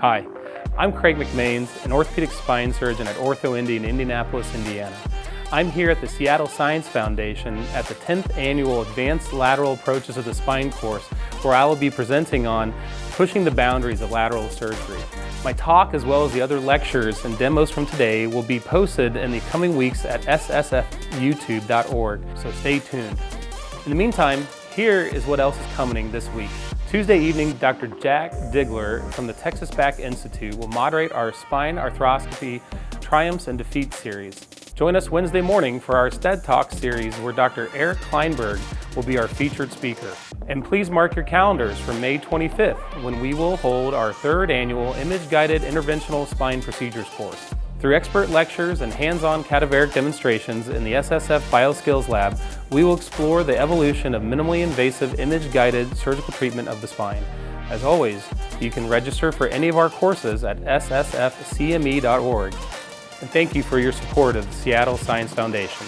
Hi, I'm Craig McMains, an orthopedic spine surgeon at OrthoIndy in Indianapolis, Indiana. I'm here at the Seattle Science Foundation at the 10th annual Advanced Lateral Approaches of the Spine course, where I will be presenting on pushing the boundaries of lateral surgery. My talk, as well as the other lectures and demos from today, will be posted in the coming weeks at ssfyoutube.org, so stay tuned. In the meantime, here is what else is coming this week. Tuesday evening, Dr. Jack Digler from the Texas Back Institute will moderate our Spine Arthroscopy Triumphs and Defeats series. Join us Wednesday morning for our STED Talk series, where Dr. Eric Kleinberg will be our featured speaker. And please mark your calendars for May 25th, when we will hold our third annual Image-Guided Interventional Spine Procedures course. Through expert lectures and hands-on cadaveric demonstrations in the SSF BioSkills Lab, we will explore the evolution of minimally invasive image-guided surgical treatment of the spine. As always, you can register for any of our courses at ssfcme.org. And thank you for your support of the Seattle Science Foundation.